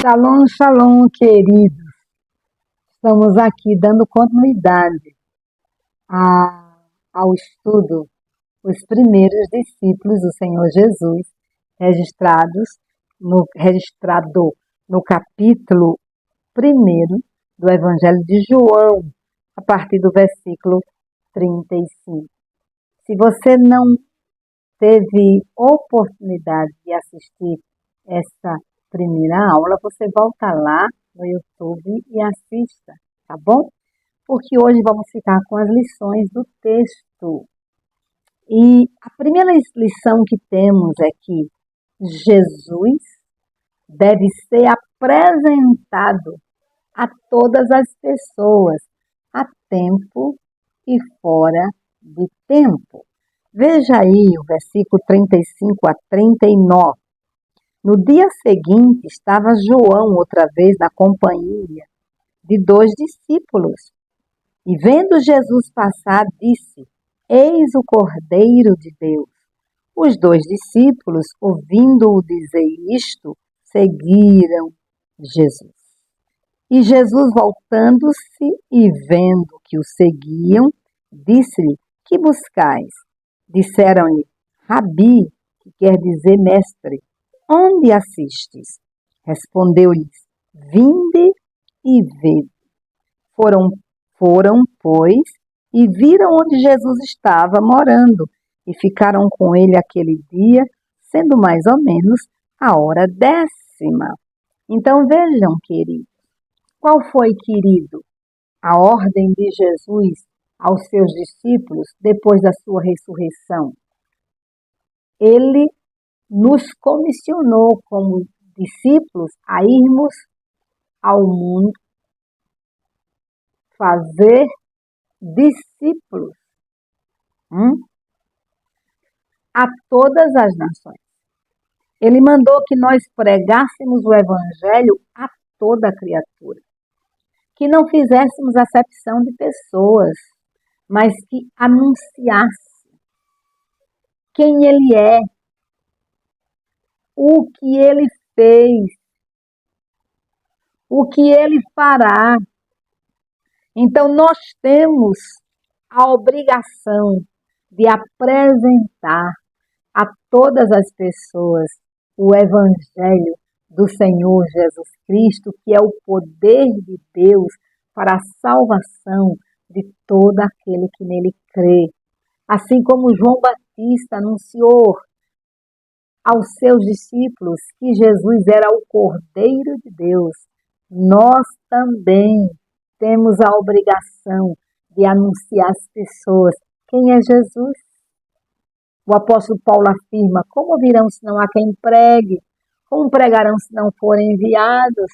Shalom, shalom, queridos. Estamos aqui dando continuidade ao estudo Os Primeiros Discípulos do Senhor Jesus, registrado no capítulo 1 do Evangelho de João, a partir do versículo 35. Se você não teve oportunidade de assistir essa primeira aula, você volta lá no YouTube e assista, tá bom? Porque hoje vamos ficar com as lições do texto. E a primeira lição que temos é que Jesus deve ser apresentado a todas as pessoas, a tempo e fora de tempo. Veja aí o versículo 35 a 39. No dia seguinte, estava João outra vez na companhia de 2 discípulos. E vendo Jesus passar, disse: Eis o Cordeiro de Deus. Os 2 discípulos, ouvindo-o dizer isto, seguiram Jesus. E Jesus, voltando-se e vendo que o seguiam, disse-lhe: Que buscais? Disseram-lhe: Rabi, que quer dizer mestre, onde assistes? Respondeu-lhes: Vinde e vede. Foram, pois, e viram onde Jesus estava morando, e ficaram com ele aquele dia, sendo mais ou menos a hora 10ª. Então vejam, queridos, qual foi, querido, a ordem de Jesus aos seus discípulos depois da sua ressurreição? Ele nos comissionou como discípulos a irmos ao mundo fazer discípulos a todas as nações. Ele mandou que nós pregássemos o evangelho a toda criatura, que não fizéssemos acepção de pessoas, mas que anunciasse quem ele é, o que ele fez, o que ele fará. Então, nós temos a obrigação de apresentar a todas as pessoas o Evangelho do Senhor Jesus Cristo, que é o poder de Deus para a salvação de todo aquele que nele crê. Assim como João Batista anunciou aos seus discípulos que Jesus era o Cordeiro de Deus, nós também temos a obrigação de anunciar às pessoas quem é Jesus. O apóstolo Paulo afirma: como virão se não há quem pregue? Como pregarão se não forem enviados?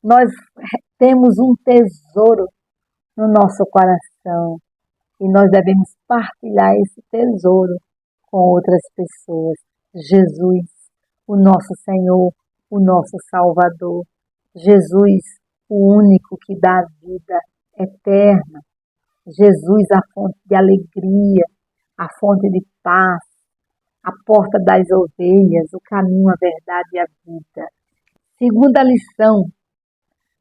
Nós temos um tesouro no nosso coração e nós devemos partilhar esse tesouro com outras pessoas. Jesus, o nosso Senhor, o nosso Salvador. Jesus, o único que dá vida eterna. Jesus, a fonte de alegria, a fonte de paz, a porta das ovelhas, o caminho, a verdade e a vida. Segunda lição: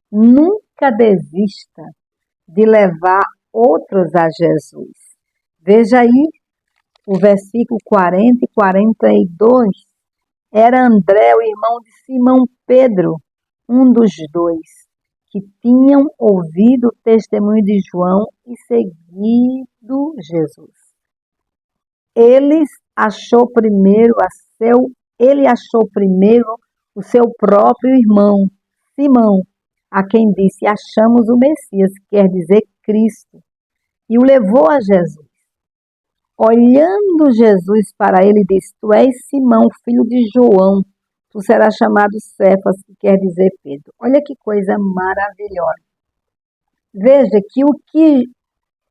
nunca desista de levar outros a Jesus. Veja aí o versículo 40 e 42. Era André, o irmão de Simão Pedro, um dos 2, que tinham ouvido o testemunho de João e seguido Jesus. Ele achou primeiro o seu próprio irmão, Simão, a quem disse: achamos o Messias, que quer dizer Cristo, e o levou a Jesus. Olhando Jesus para ele, disse: Tu és Simão, filho de João, tu serás chamado Cefas, que quer dizer Pedro. Olha que coisa maravilhosa. Veja que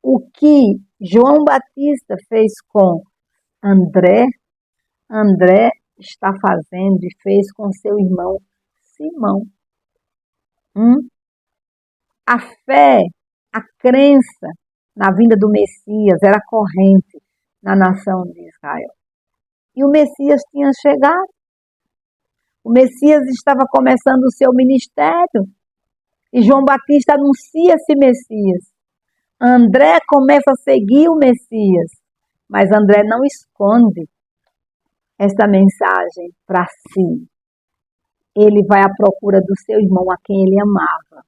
o que João Batista fez com André, André está fazendo e fez com seu irmão Simão. A fé, a crença na vinda do Messias era corrente na nação de Israel. E o Messias tinha chegado. O Messias estava começando o seu ministério. E João Batista anuncia esse Messias. André começa a seguir o Messias. Mas André não esconde esta mensagem para si. Ele vai à procura do seu irmão a quem ele amava.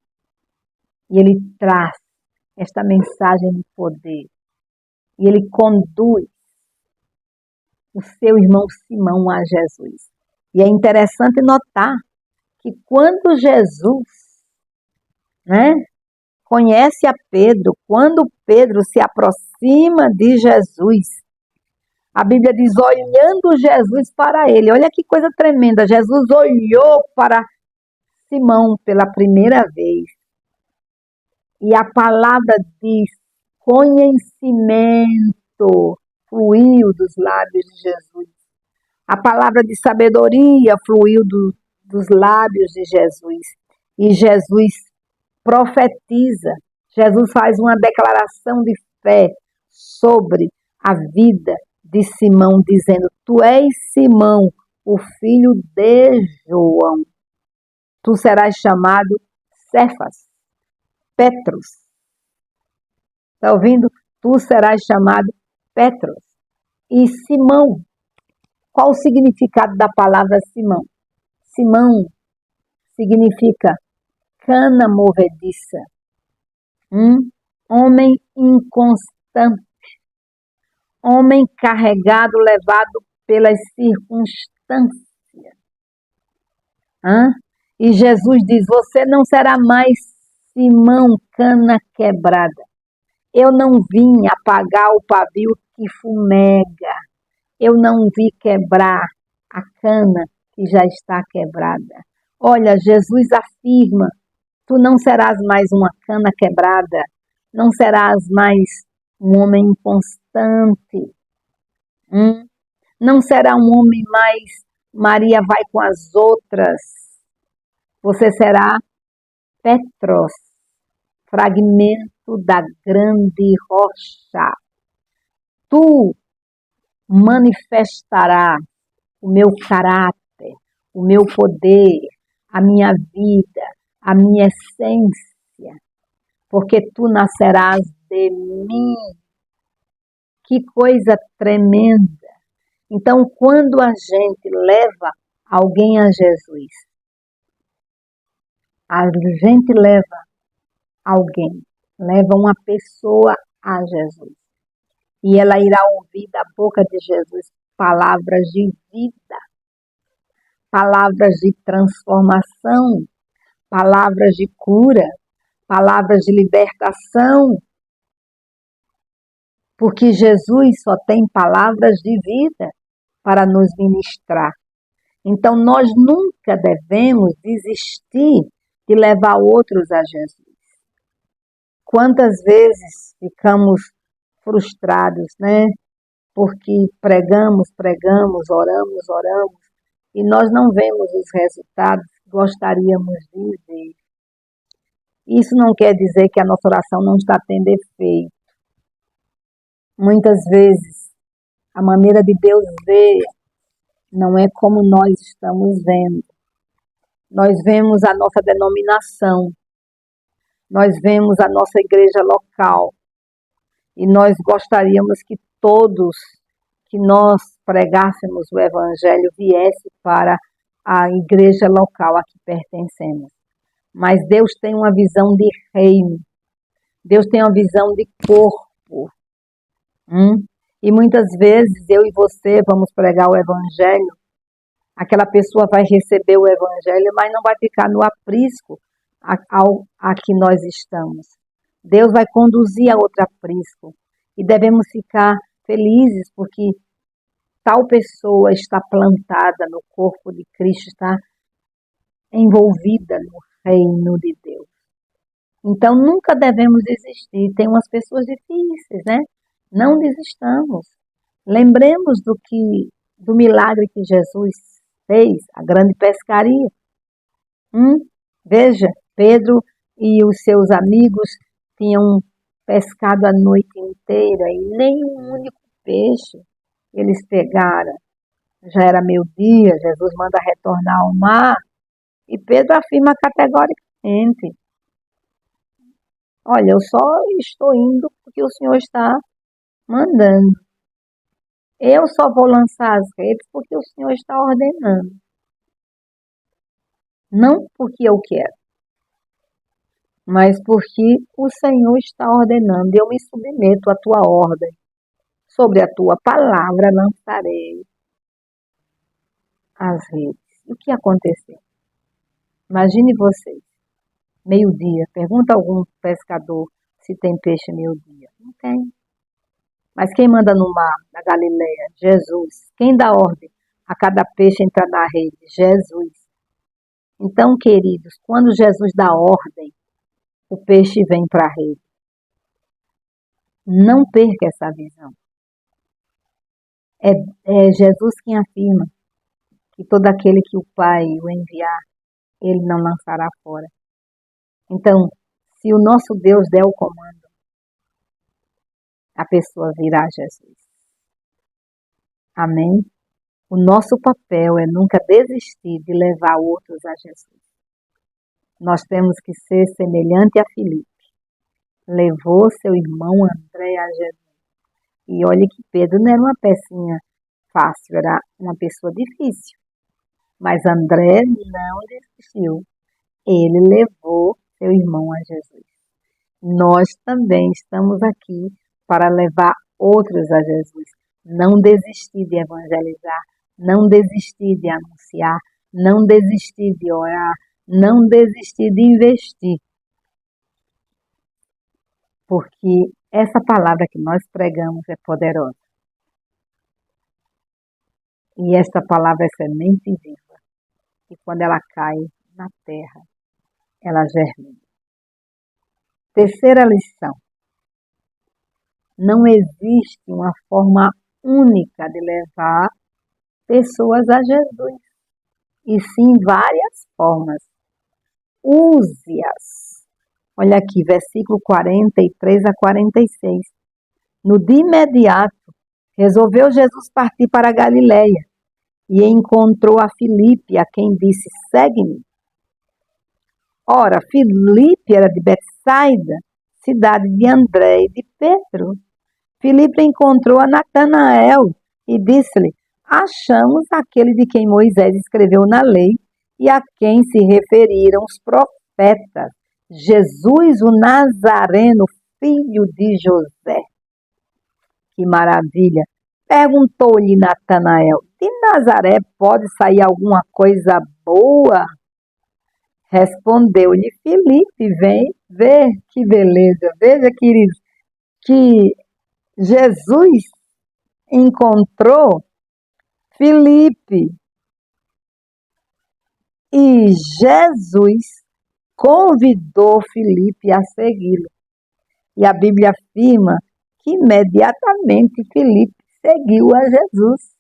E ele traz esta mensagem de poder. E ele conduz o seu irmão Simão a Jesus. E é interessante notar que quando Jesus, conhece a Pedro, quando Pedro se aproxima de Jesus, a Bíblia diz, olhando Jesus para ele. Olha que coisa tremenda. Jesus olhou para Simão pela primeira vez. E a palavra diz, conhecimento fluiu dos lábios de Jesus. A palavra de sabedoria fluiu dos lábios de Jesus. E Jesus profetiza. Jesus faz uma declaração de fé sobre a vida de Simão, dizendo, tu és Simão, o filho de João. Tu serás chamado Cefas, Petros. Está ouvindo? Tu serás chamado Petros. E Simão, qual o significado da palavra Simão? Simão significa cana movediça. Homem inconstante. Homem carregado, levado pelas circunstâncias. E Jesus diz, você não será mais Simão cana quebrada. Eu não vim apagar o pavio que fumega. Eu não vim quebrar a cana que já está quebrada. Olha, Jesus afirma, tu não serás mais uma cana quebrada. Não serás mais um homem inconstante. Não será um homem mais Maria vai com as outras. Você será Petros, fragmento da grande rocha. Tu manifestarás o meu caráter, o meu poder, a minha vida, a minha essência, porque tu nascerás de mim. Que coisa tremenda! Então, quando a gente leva alguém a Jesus, a gente leva uma pessoa a Jesus, e ela irá ouvir da boca de Jesus palavras de vida, palavras de transformação, palavras de cura, palavras de libertação, porque Jesus só tem palavras de vida para nos ministrar. Então, nós nunca devemos desistir de levar outros a Jesus. Quantas vezes ficamos frustrados, Porque pregamos, oramos, e nós não vemos os resultados que gostaríamos de ver. Isso não quer dizer que a nossa oração não está tendo efeito. Muitas vezes, a maneira de Deus ver não é como nós estamos vendo. Nós vemos a nossa denominação, nós vemos a nossa igreja local, e nós gostaríamos que todos que nós pregássemos o Evangelho viesse para a igreja local a que pertencemos. Mas Deus tem uma visão de reino, Deus tem uma visão de corpo. E muitas vezes eu e você vamos pregar o Evangelho, aquela pessoa vai receber o Evangelho, mas não vai ficar no aprisco a que nós estamos. Deus vai conduzir a outro aprisco e devemos ficar felizes porque tal pessoa está plantada no corpo de Cristo, está envolvida no reino de Deus. Então nunca devemos desistir. Tem umas pessoas difíceis, Não desistamos. Lembremos do milagre que Jesus fez, a grande pescaria. Veja, Pedro e os seus amigos tinham pescado a noite inteira e nem um único peixe eles pegaram. Já era meio-dia, Jesus manda retornar ao mar e Pedro afirma categoricamente: olha, eu só estou indo porque o Senhor está mandando. Eu só vou lançar as redes porque o Senhor está ordenando. Não porque eu quero, mas porque o Senhor está ordenando. Eu me submeto à tua ordem. Sobre a tua palavra lançarei as redes. E o que aconteceu? Imagine vocês, meio-dia. Pergunta a algum pescador se tem peixe meio-dia. Não tem. Mas quem manda no mar, na Galileia? Jesus. Quem dá ordem a cada peixe entrar na rede? Jesus. Então, queridos, quando Jesus dá ordem, o peixe vem para a rede. Não perca essa visão. É Jesus quem afirma que todo aquele que o Pai o enviar, ele não lançará fora. Então, se o nosso Deus der o comando, a pessoa virá a Jesus. Amém? O nosso papel é nunca desistir de levar outros a Jesus. Nós temos que ser semelhante a Filipe. Levou seu irmão André a Jesus. E olha que Pedro não era uma pecinha fácil, era uma pessoa difícil. Mas André não desistiu. Ele levou seu irmão a Jesus. Nós também estamos aqui para levar outros a Jesus. Não desistir de evangelizar, não desistir de anunciar, não desistir de orar, não desistir de investir. Porque essa palavra que nós pregamos é poderosa. E esta palavra é semente viva. E quando ela cai na terra, ela germina. Terceira lição. Não existe uma forma única de levar pessoas a Jesus. E sim várias formas. Use-as. Olha aqui, versículo 43 a 46. No dia imediato, resolveu Jesus partir para a Galileia e encontrou a Filipe, a quem disse: segue-me. Ora, Filipe era de Betsaida, cidade de André e de Pedro. Filipe encontrou a Natanael e disse-lhe: achamos aquele de quem Moisés escreveu na lei e a quem se referiram os profetas, Jesus o Nazareno, filho de José. Que maravilha! Perguntou-lhe Natanael: de Nazaré pode sair alguma coisa boa? Respondeu-lhe Filipe: vem ver, que beleza. Veja, queridos, que Jesus encontrou Filipe e Jesus convidou Filipe a segui-lo. E a Bíblia afirma que imediatamente Filipe seguiu a Jesus.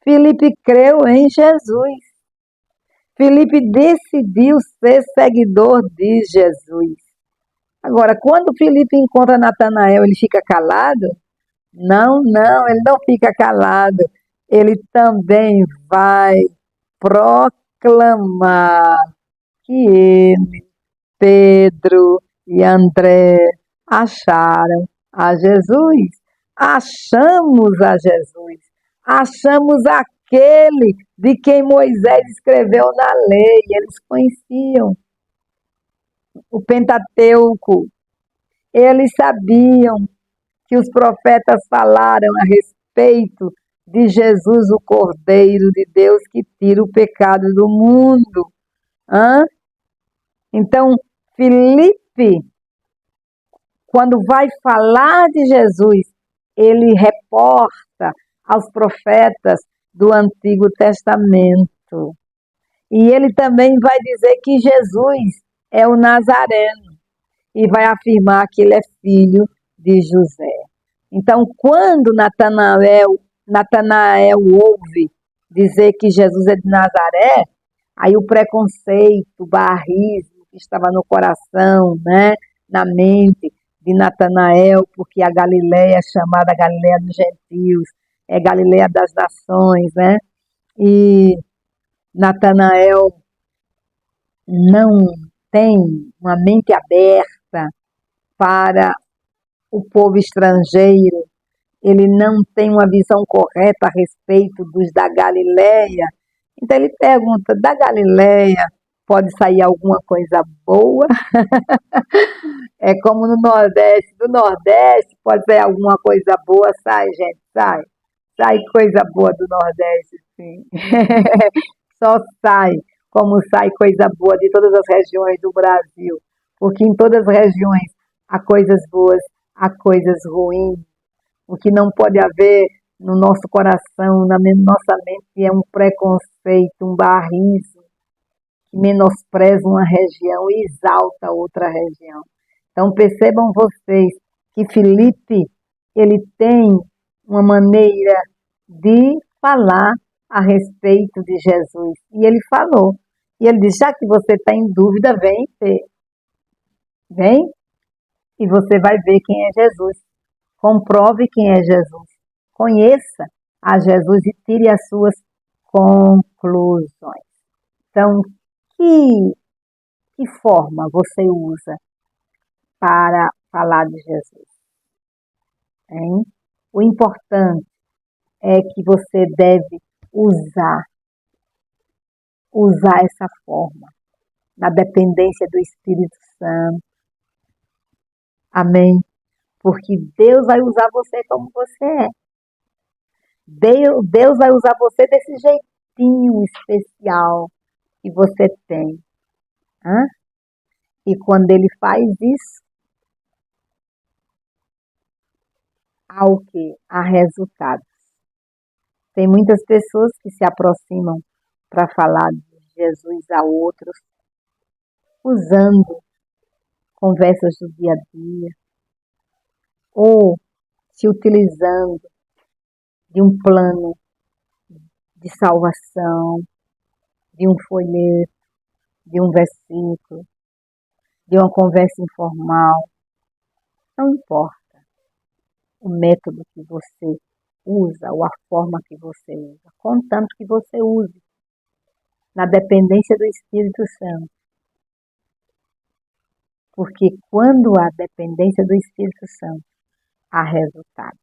Filipe creu em Jesus. Filipe decidiu ser seguidor de Jesus. Agora, quando Filipe encontra Natanael, ele fica calado? Não, ele não fica calado. Ele também vai proclamar que ele, Pedro e André acharam a Jesus. Achamos a Jesus. Achamos aquele de quem Moisés escreveu na lei. Eles conheciam o Pentateuco. Eles sabiam que os profetas falaram a respeito de Jesus, o Cordeiro de Deus que tira o pecado do mundo. Então, Filipe, quando vai falar de Jesus, ele reporta aos profetas do Antigo Testamento. E ele também vai dizer que Jesus é o Nazareno e vai afirmar que ele é filho de José. Então, quando Natanael ouve dizer que Jesus é de Nazaré, aí o preconceito, o barrismo que estava no coração, né, na mente de Natanael, porque a Galileia é chamada Galileia dos Gentios, é Galileia das Nações, né? E Natanael não tem uma mente aberta para o povo estrangeiro, ele não tem uma visão correta a respeito dos da Galileia. Então ele pergunta, da Galileia pode sair alguma coisa boa? É como no Nordeste, do Nordeste pode sair alguma coisa boa, sai gente, sai. Sai coisa boa do Nordeste, sim. Só sai, como sai coisa boa de todas as regiões do Brasil. Porque em todas as regiões há coisas boas, há coisas ruins. O que não pode haver no nosso coração, na nossa mente, é um preconceito, um barrismo que menospreza uma região e exalta outra região. Então percebam vocês que Filipe, ele tem uma maneira de falar a respeito de Jesus. E ele falou. E ele disse, já que você está em dúvida, vem ter. Vem e você vai ver quem é Jesus. Comprove quem é Jesus. Conheça a Jesus e tire as suas conclusões. Então, que forma você usa para falar de Jesus? Hein? O importante é que você deve usar essa forma na dependência do Espírito Santo. Amém? Porque Deus vai usar você como você é. Deus vai usar você desse jeitinho especial que você tem. Hã? E quando ele faz isso, há o quê? Há resultados. Tem muitas pessoas que se aproximam para falar de Jesus a outros, usando conversas do dia a dia, ou se utilizando de um plano de salvação, de um folheto, de um versículo, de uma conversa informal. Não importa o método que você usa ou a forma que você usa, contanto que você use na dependência do Espírito Santo. Porque quando há dependência do Espírito Santo, há resultado.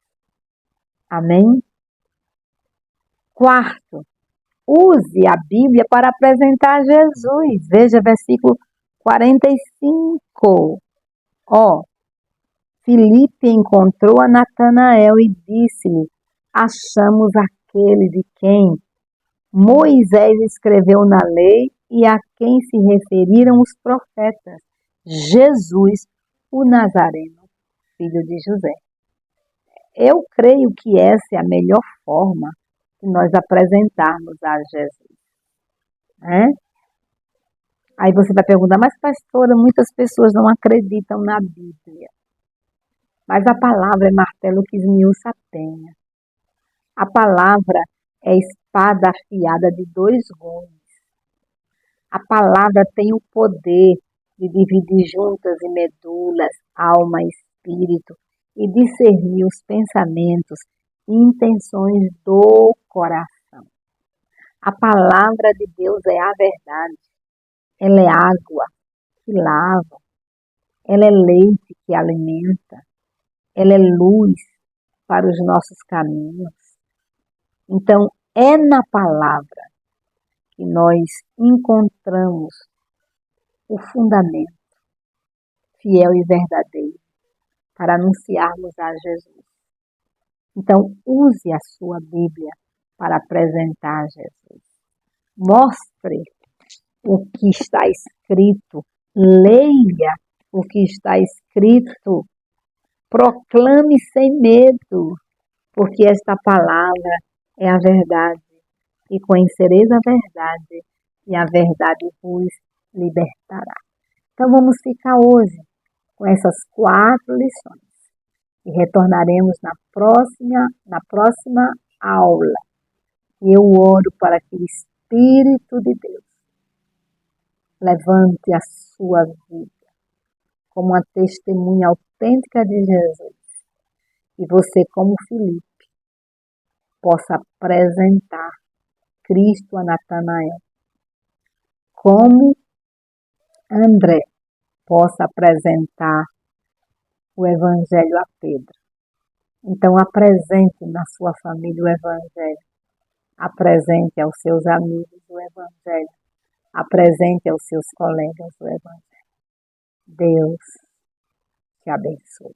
Amém? Quarto, use a Bíblia para apresentar Jesus. Veja versículo 45. Filipe encontrou a Natanael e disse-lhe, achamos aquele de quem Moisés escreveu na lei e a quem se referiram os profetas, Jesus, o Nazareno, filho de José. Eu creio que essa é a melhor forma de nós apresentarmos a Jesus. Né? Aí você vai perguntar, mas pastora, muitas pessoas não acreditam na Bíblia. Mas a palavra é martelo que esmiuça a penha. A palavra é espada afiada de 2 gumes. A palavra tem o poder de dividir juntas e medulas, alma e espírito, e discernir os pensamentos e intenções do coração. A palavra de Deus é a verdade. Ela é água que lava. Ela é leite que alimenta. Ela é luz para os nossos caminhos. Então, é na palavra que nós encontramos o fundamento fiel e verdadeiro para anunciarmos a Jesus. Então, use a sua Bíblia para apresentar Jesus. Mostre o que está escrito, leia o que está escrito, proclame sem medo, porque esta palavra é a verdade, e conhecereis a verdade, e a verdade vos libertará. Então vamos ficar hoje com essas 4 lições. e retornaremos na próxima aula. E eu oro para que o Espírito de Deus levante a sua vida como uma testemunha autêntica de Jesus. E você, como Filipe, possa apresentar Cristo a Natanael. Como André possa apresentar o Evangelho a Pedro. Então apresente na sua família o Evangelho. Apresente aos seus amigos o Evangelho. Apresente aos seus colegas o Evangelho. Deus te abençoe.